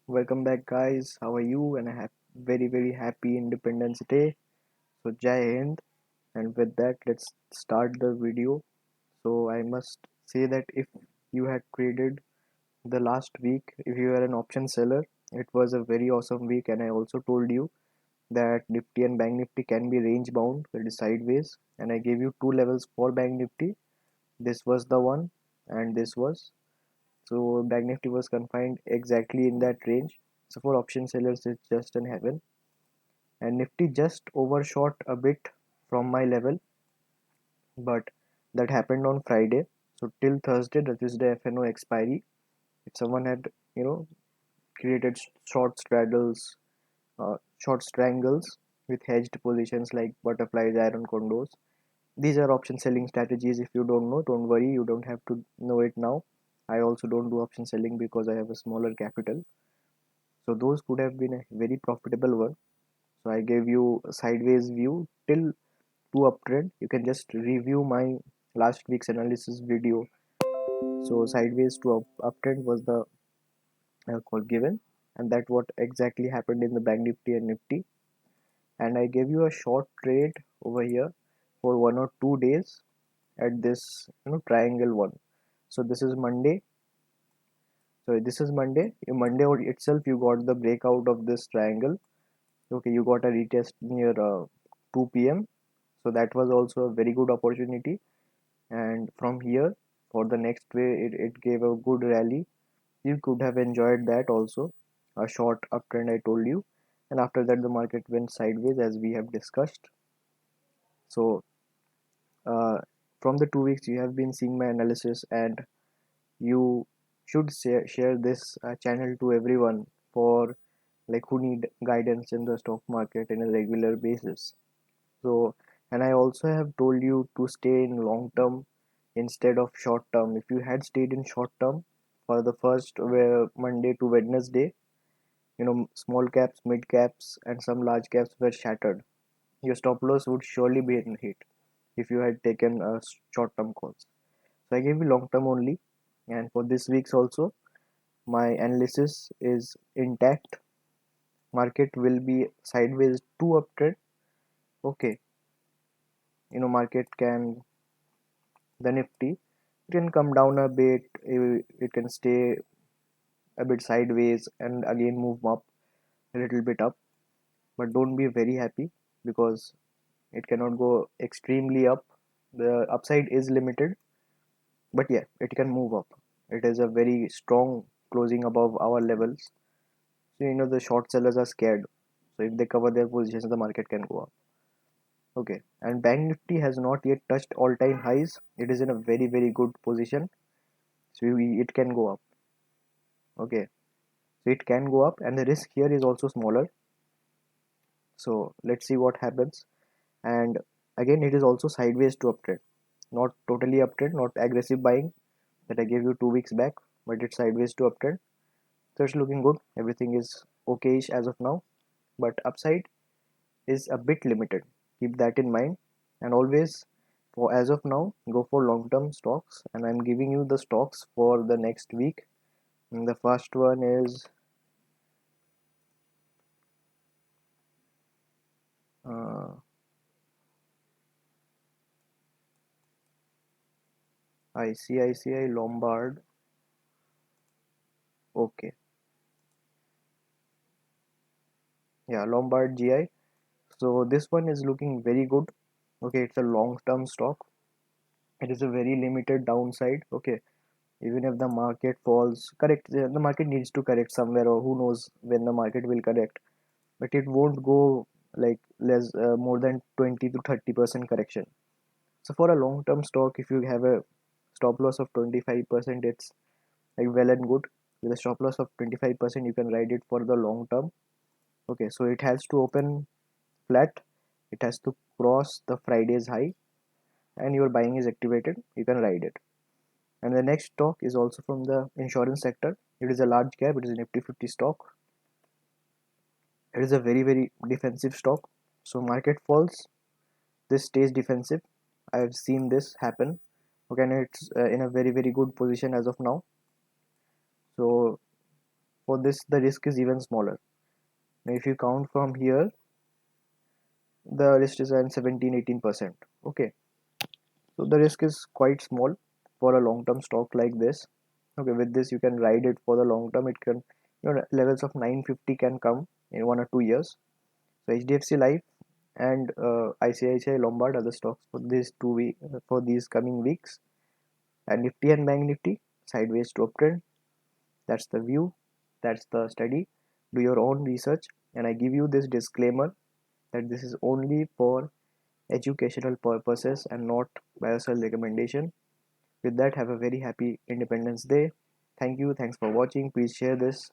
Welcome back, guys. How are you? And I have very happy Independence Day. So Jai Hind. And with that, let's start the video. So I must say that if you had traded the last week, if you were an option seller, it was a very awesome week. And I also told you that Nifty and Bank Nifty can be range bound, that is sideways. And I gave you two levels for Bank Nifty. This was the one, and this was. So Bank Nifty was confined exactly in that range. So for option sellers, it's just an heaven. And Nifty just overshot a bit from my level, but that happened on Friday. So till Thursday, that is the FNO expiry. If someone had, you know, created short straddles, short strangles with hedged positions like butterflies, iron condos, these are option selling strategies. If you don't know, don't worry, you don't have to know it now. I also don't do option selling because I have a smaller capital. So those could have been a very profitable one. So I gave you a sideways view till two uptrend. You can just review my last week's analysis video. So sideways to uptrend was the call given, and that what exactly happened in the Bank Nifty and Nifty. And I gave you a short trade over here for 1 or 2 days at this triangle one. So this is Monday. So this is Monday. Monday itself you got the breakout of this triangle. Okay, you got a retest near 2 p.m. So that was also a very good opportunity. And from here for the next way, it gave a good rally. You could have enjoyed that also, a short uptrend I told you. And after that the market went sideways as we have discussed. So from the 2 weeks you have been seeing my analysis, and you should share this channel to everyone for like who need guidance in the stock market in a regular basis. So, and I also have told you to stay in long term instead of short term. If you had stayed in short term for the first Monday to Wednesday, small caps, mid caps, and some large caps were shattered. Your stop loss would surely be in hit if you had taken short term calls. So I gave you long term only, and for this week's also, my analysis is intact. Market will be sideways to uptrend. Okay, market can the Nifty it can come down a bit, it can stay a bit sideways and again move up a little bit up, but don't be very happy because it cannot go extremely up. The upside is limited, but yeah, it can move up. It is a very strong closing above our levels. So the short sellers are scared, so if they cover their positions the market can go up. Okay, and Bank Nifty has not yet touched all-time highs. It is in a very good position, so it can go up. Okay, so it can go up and the risk here is also smaller. So let's see what happens. And again, it is also sideways to uptrend, not totally uptrend, not aggressive buying that I gave you 2 weeks back, but it's sideways to uptrend. So it's looking good, everything is okayish as of now, but upside is a bit limited. Keep that in mind. And always, for as of now, go for long-term stocks, and I'm giving you the stocks for the next week. And the first one is uh, ICICI Lombard. Okay, yeah, Lombard GI. So this one is looking very good. Okay, it's a long-term stock. It is a very limited downside. Okay, even if the market falls, correct, the market needs to correct somewhere, or who knows when the market will correct, but it won't go like less more than 20 to 30% correction. So for a long-term stock, if you have a stop loss of 25%, it's like well and good. With a stop loss of 25%, you can ride it for the long term. Okay, so it has to open flat, it has to cross the Friday's high, and your buying is activated, you can ride it. And the next stock is also from the insurance sector. It is a large cap, it is a Nifty 50 stock. It is a very defensive stock. So market falls, this stays defensive. I have seen this happen. Okay, and it's in a very good position as of now. So for this the risk is even smaller. Now if you count from here, the risk is around 17-18%. Okay, so the risk is quite small for a long-term stock like this. Okay, with this you can ride it for the long term. It can, levels of 950 can come in 1 or 2 years. So HDFC Life and ICICI Lombard are the stocks for these 2 week for these coming weeks. And Nifty and Bank Nifty sideways to uptrend. That's the view, that's the study. Do your own research, and I give you this disclaimer that this is only for educational purposes and not buy or sell recommendation. With that, have a very happy Independence Day. Thank you, thanks for watching. Please share this,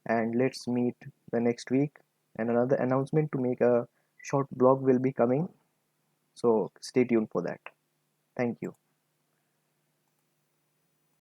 and let's meet the next week. And another announcement to make, a short blog will be coming, so stay tuned for that. Thank you.